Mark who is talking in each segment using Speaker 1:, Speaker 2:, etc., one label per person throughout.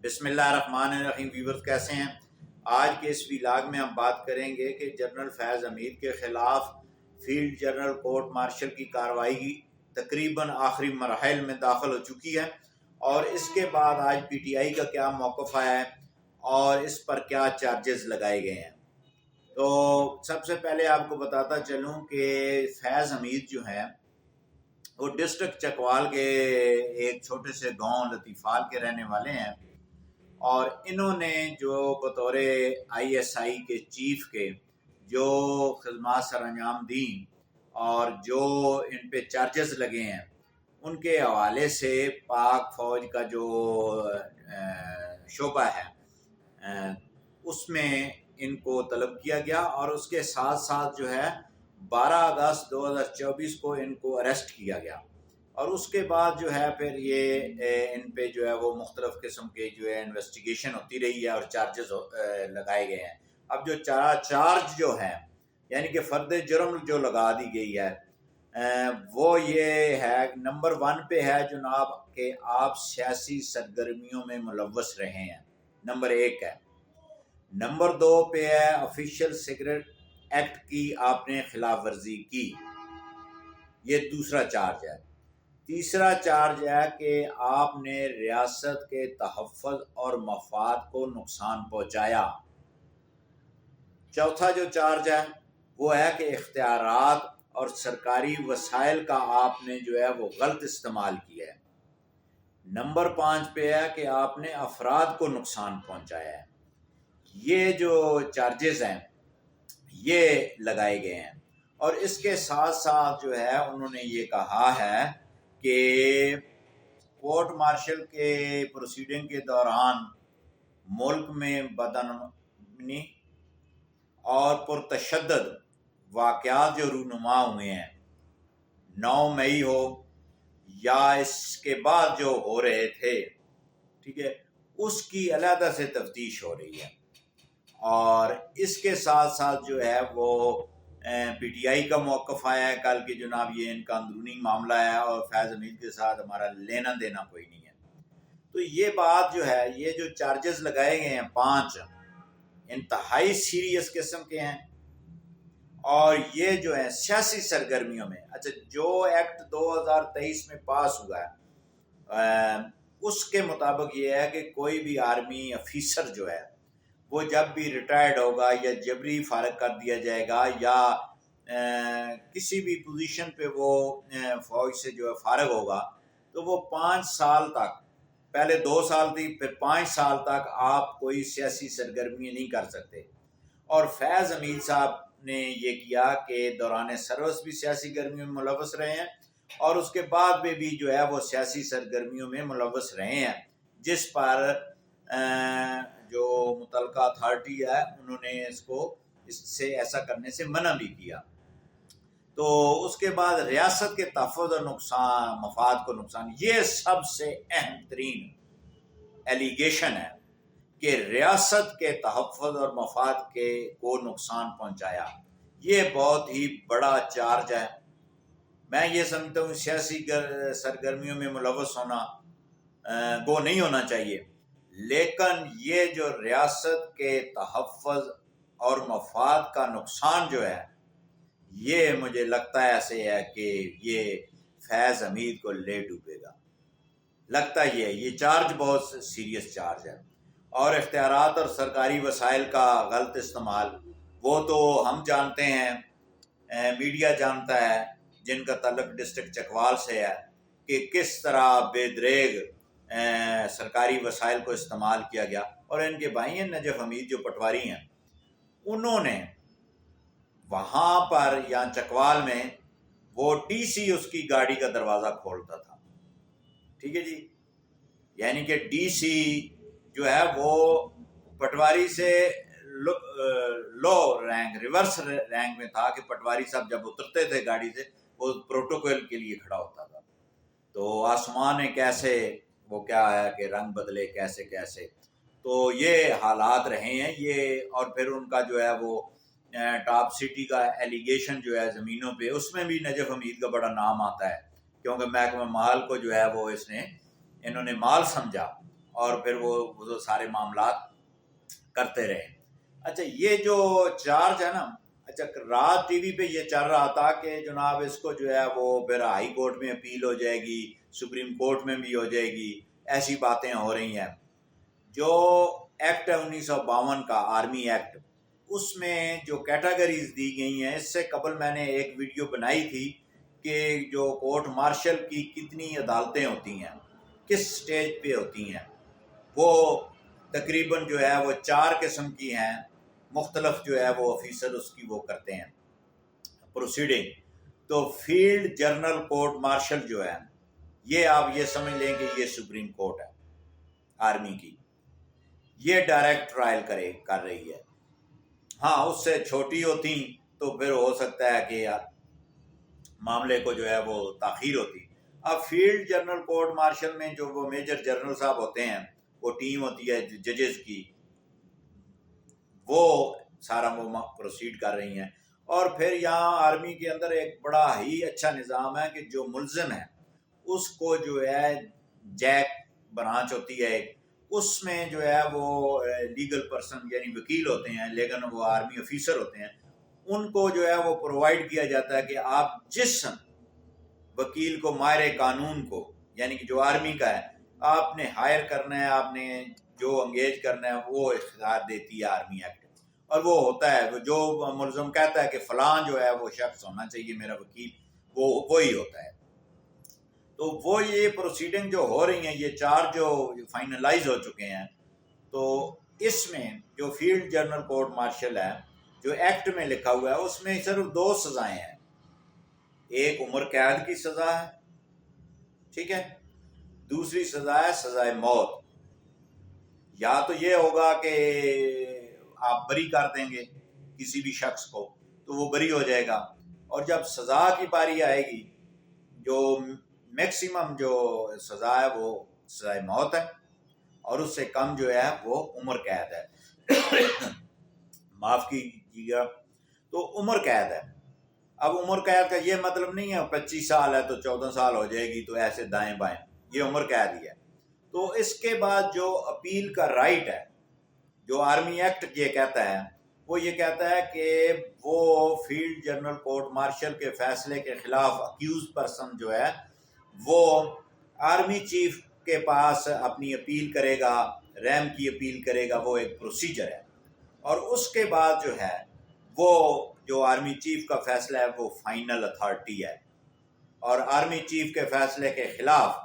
Speaker 1: بسم اللہ الرحمن الرحیم۔ ویورز کیسے ہیں؟ آج کے اس ویلاگ میں ہم بات کریں گے کہ جنرل فیض حمید کے خلاف فیلڈ جنرل کورٹ مارشل کی کارروائی تقریباً آخری مراحل میں داخل ہو چکی ہے، اور اس کے بعد آج پی ٹی آئی کا کیا موقف آیا ہے اور اس پر کیا چارجز لگائے گئے ہیں۔ تو سب سے پہلے آپ کو بتاتا چلوں کہ فیض حمید جو ہے وہ ڈسٹرکٹ چکوال کے ایک چھوٹے سے گاؤں لطیفال کے رہنے والے ہیں، اور انہوں نے جو بطور آئی ایس آئی کے چیف کے جو خدمات سر انجام دیں اور جو ان پہ چارجز لگے ہیں، ان کے حوالے سے پاک فوج کا جو شعبہ ہے اس میں ان کو طلب کیا گیا، اور اس کے ساتھ ساتھ جو ہے 12 اگست 2024 کو ان کو اریسٹ کیا گیا، اور اس کے بعد جو ہے پھر یہ ان پہ جو ہے وہ مختلف قسم کے جو ہے انویسٹیگیشن ہوتی رہی ہے اور چارجز لگائے گئے ہیں۔ اب جو چارج جو ہے یعنی کہ فرد جرم جو لگا دی گئی ہے وہ یہ ہے، نمبر 1 پہ ہے جناب کہ آپ سیاسی سرگرمیوں میں ملوث رہے ہیں، نمبر 1 ہے۔ نمبر 2 پہ ہے آفیشیل سیکرٹ ایکٹ کی آپ نے خلاف ورزی کی، یہ دوسرا چارج ہے۔ تیسرا چارج ہے کہ آپ نے ریاست کے تحفظ اور مفاد کو نقصان پہنچایا۔ چوتھا جو چارج ہے وہ ہے کہ اختیارات اور سرکاری وسائل کا آپ نے جو ہے وہ غلط استعمال کیا ہے۔ نمبر 5 پہ ہے کہ آپ نے افراد کو نقصان پہنچایا ہے۔ یہ جو چارجز ہیں یہ لگائے گئے ہیں، اور اس کے ساتھ ساتھ جو ہے انہوں نے یہ کہا ہے کہ کورٹ مارشل کے پروسیڈنگ کے دوران ملک میں بدعنوانی اور پرتشدد واقعات جو رونما ہوئے ہیں، 9 مئی ہو یا اس کے بعد جو ہو رہے تھے، ٹھیک ہے، اس کی علیحدہ سے تفتیش ہو رہی ہے، اور اس کے ساتھ ساتھ جو ہے وہ پی ٹی آئی کا موقف آیا ہے کل کہ جناب یہ ان کا اندرونی معاملہ ہے اور فیض حمید کے ساتھ ہمارا لینا دینا کوئی نہیں ہے۔ تو یہ بات جو ہے، یہ جو چارجز لگائے گئے ہیں 5 انتہائی سیریس قسم کے ہیں، اور یہ جو ہیں سیاسی سرگرمیوں میں، اچھا جو ایکٹ 2023 میں پاس ہوا ہے اس کے مطابق یہ ہے کہ کوئی بھی آرمی افیسر جو ہے وہ جب بھی ریٹائرڈ ہوگا یا جبری فارغ کر دیا جائے گا یا کسی بھی پوزیشن پہ وہ فوج سے جو ہے فارغ ہوگا، تو وہ 5 سال تک، پہلے 2 سال تھی پھر 5 سال تک آپ کوئی سیاسی سرگرمی نہیں کر سکتے۔ اور فیض حمید صاحب نے یہ کیا کہ دوران سروس بھی سیاسی گرمیوں میں ملوث رہے ہیں، اور اس کے بعد میں بھی جو ہے وہ سیاسی سرگرمیوں میں ملوث رہے ہیں، جس پر جو متعلقہ اتھارٹی ہے انہوں نے اس سے ایسا کرنے سے منع بھی کیا۔ تو اس کے بعد ریاست کے تحفظ اور مفاد کو نقصان، یہ سب سے اہم ترین ایلیگیشن ہے کہ ریاست کے تحفظ اور مفاد کو نقصان پہنچایا۔ یہ بہت ہی بڑا چارج ہے۔ میں یہ سمجھتا ہوں سیاسی سرگرمیوں میں ملوث ہونا وہ نہیں ہونا چاہیے، لیکن یہ جو ریاست کے تحفظ اور مفاد کا نقصان جو ہے، یہ مجھے لگتا ہے ایسے ہے کہ یہ فیض حمید کو لے ڈوبے گا، لگتا یہ چارج بہت سیریس چارج ہے۔ اور اختیارات اور سرکاری وسائل کا غلط استعمال، وہ تو ہم جانتے ہیں، میڈیا جانتا ہے، جن کا تعلق ڈسٹرکٹ چکوال سے ہے، کہ کس طرح بے دریغ سرکاری وسائل کو استعمال کیا گیا۔ اور ان کے بھائی ہیں نجف حمید جو پٹواری ہیں، انہوں نے وہاں پر یا چکوال میں وہ ڈی سی اس کی گاڑی کا دروازہ کھولتا تھا، ٹھیک ہے جی، یعنی کہ ڈی سی جو ہے وہ پٹواری سے لو رینک، ریورس رینک میں تھا، کہ پٹواری صاحب جب اترتے تھے گاڑی سے وہ پروٹوکول کے لیے کھڑا ہوتا تھا۔ تو آسمان نے کیسے وہ کیا ہے کہ رنگ بدلے، کیسے کیسے، تو یہ حالات رہے ہیں یہ۔ اور پھر ان کا جو ہے وہ ٹاپ سٹی کا ایلیگیشن جو ہے زمینوں پہ، اس میں بھی نجف حمید کا بڑا نام آتا ہے، کیونکہ محکمہ مال کو جو ہے وہ انہوں نے مال سمجھا، اور پھر وہ سارے معاملات کرتے رہے۔ اچھا یہ جو چارج ہے نا، اچھا رات ٹی وی پہ یہ چل رہا تھا کہ جناب اس کو جو ہے وہ پھر ہائی کورٹ میں اپیل ہو جائے گی، سپریم کورٹ میں بھی ہو جائے گی، ایسی باتیں ہو رہی ہیں۔ جو ایکٹ ہے 1952 کا آرمی ایکٹ، اس میں جو کیٹیگریز دی گئی ہیں، اس سے قبل میں نے ایک ویڈیو بنائی تھی کہ جو کورٹ مارشل کی کتنی عدالتیں ہوتی ہیں، کس سٹیج پہ ہوتی ہیں، وہ تقریباً جو ہے وہ 4 قسم کی ہیں، مختلف جو ہے وہ آفیسر اس کی وہ کرتے ہیں پروسیڈنگ۔ تو فیلڈ جنرل کورٹ مارشل جو ہے، یہ آپ یہ سمجھ لیں کہ یہ سپریم کورٹ ہے آرمی کی، یہ ڈائریکٹ ٹرائل کر رہی ہے۔ ہاں اس سے چھوٹی ہوتی تو پھر ہو سکتا ہے کہ معاملے کو جو ہے وہ تاخیر ہوتی۔ اب فیلڈ جنرل کورٹ مارشل میں جو وہ میجر جنرل صاحب ہوتے ہیں، وہ ٹیم ہوتی ہے ججز کی، وہ سارا وہ پروسیڈ کر رہی ہیں۔ اور پھر یہاں آرمی کے اندر ایک بڑا ہی اچھا نظام ہے کہ جو ملزم ہے اس کو جو ہے جیک برانچ ہوتی ہے، اس میں جو ہے وہ لیگل پرسن یعنی وکیل ہوتے ہیں، لیکن وہ آرمی آفیسر ہوتے ہیں، ان کو جو ہے وہ پرووائڈ کیا جاتا ہے کہ آپ جس وکیل کو، ماہر قانون کو، یعنی کہ جو آرمی کا ہے، آپ نے ہائر کرنا ہے، آپ نے جو انگیج کرنا ہے، وہ اختیار دیتی ہے آرمی ایکٹ۔ اور وہ ہوتا ہے جو ملزم کہتا ہے کہ فلاں جو ہے وہ شخص ہونا چاہیے میرا وکیل، وہی ہوتا ہے۔ تو وہ یہ پروسیڈنگ جو ہو رہی ہیں، یہ 4 جو فائنلائز ہو چکے ہیں، تو اس میں جو فیلڈ جنرل کورٹ مارشل ہے، جو ایکٹ میں لکھا ہوا ہے، اس میں صرف 2 سزائیں ہیں۔ ایک عمر قید کی سزا ہے، ٹھیک ہے، دوسری سزا ہے سزائے موت۔ یا تو یہ ہوگا کہ آپ بری کر دیں گے کسی بھی شخص کو تو وہ بری ہو جائے گا، اور جب سزا کی باری آئے گی، جو میکسیمم جو سزا ہے وہ سزائے موت ہے، اور اس سے کم جو ہے وہ عمر قید ہے۔ معاف کیجیے گا، تو عمر قید ہے۔ اب عمر قید کا یہ مطلب نہیں ہے 25 سال ہے تو 14 سال ہو جائے گی تو ایسے دائیں بائیں، یہ عمر قید ہی ہے۔ تو اس کے بعد جو اپیل کا رائٹ ہے، جو آرمی ایکٹ یہ کہتا ہے، وہ یہ کہتا ہے کہ وہ field general court marshal K فیصلے کے خلاف اکیوز پرسن جو ہے وہ آرمی چیف کے پاس اپنی اپیل کرے گا، ریم کی اپیل کرے گا، وہ ایک پروسیجر ہے۔ اور اس کے بعد جو ہے وہ جو آرمی چیف کا فیصلہ ہے وہ فائنل اتھارٹی ہے، اور آرمی چیف کے فیصلے کے خلاف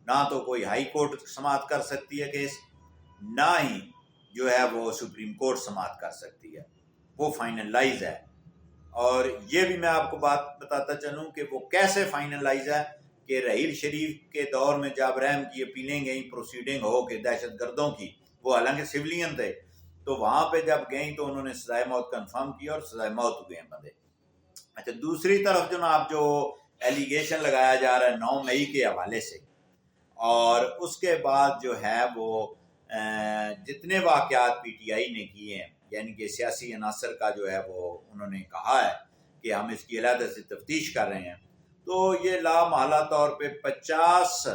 Speaker 1: نہ تو کوئی ہائی کورٹ سماعت کر سکتی ہے کیس، نہ ہی جو ہے وہ سپریم کورٹ سماعت کر سکتی ہے، وہ فائنلائز ہے۔ اور یہ بھی میں آپ کو بات بتاتا چلوں کہ وہ کیسے فائنلائز ہے، کہ رحیل شریف کے دور میں جب رحم کی اپیلیں گئیں، پروسیڈنگ ہو کے دہشت گردوں کی، وہ حالانکہ سویلین تھے، تو وہاں پہ جب گئیں تو انہوں نے سزائے موت کنفرم کیا اور سزائے موت ہوئے ہیں بندے۔ اچھا دوسری طرف جناب جو ایلیگیشن لگایا جا رہا ہے 9 مئی کے حوالے سے، اور اس کے بعد جو ہے وہ جتنے واقعات پی ٹی آئی نے کیے ہیں، یعنی کہ سیاسی عناصر کا جو ہے وہ انہوں نے کہا ہے کہ ہم اس کی علیحدہ سے تفتیش کر رہے ہیں، تو یہ لامحالہ طور پہ 50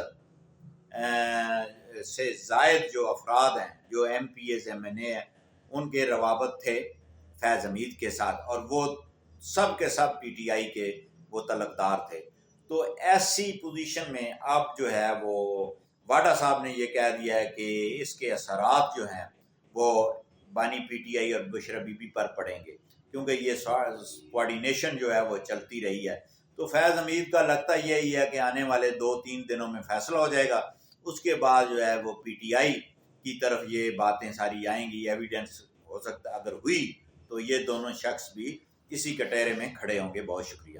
Speaker 1: سے زائد جو افراد ہیں، جو M P As M N A ہیں، ان کے روابط تھے فیض حمید کے ساتھ، اور وہ سب کے سب پی ٹی آئی کے وہ طلبدار تھے۔ تو ایسی پوزیشن میں اب جو ہے وہ واڈا صاحب نے یہ کہہ دیا ہے کہ اس کے اثرات جو ہیں وہ بانی پی ٹی آئی اور بشرا بی بی پر پڑیں گے، کیونکہ یہ کوارڈینیشن جو ہے وہ چلتی رہی ہے۔ تو فیض حمید کا لگتا یہی ہے کہ آنے والے 2-3 دنوں میں فیصلہ ہو جائے گا، اس کے بعد جو ہے وہ پی ٹی آئی کی طرف یہ باتیں ساری آئیں گی، ایویڈنس ہو سکتا اگر ہوئی تو یہ دونوں شخص بھی اسی کٹہرے میں کھڑے ہوں گے۔ بہت شکریہ۔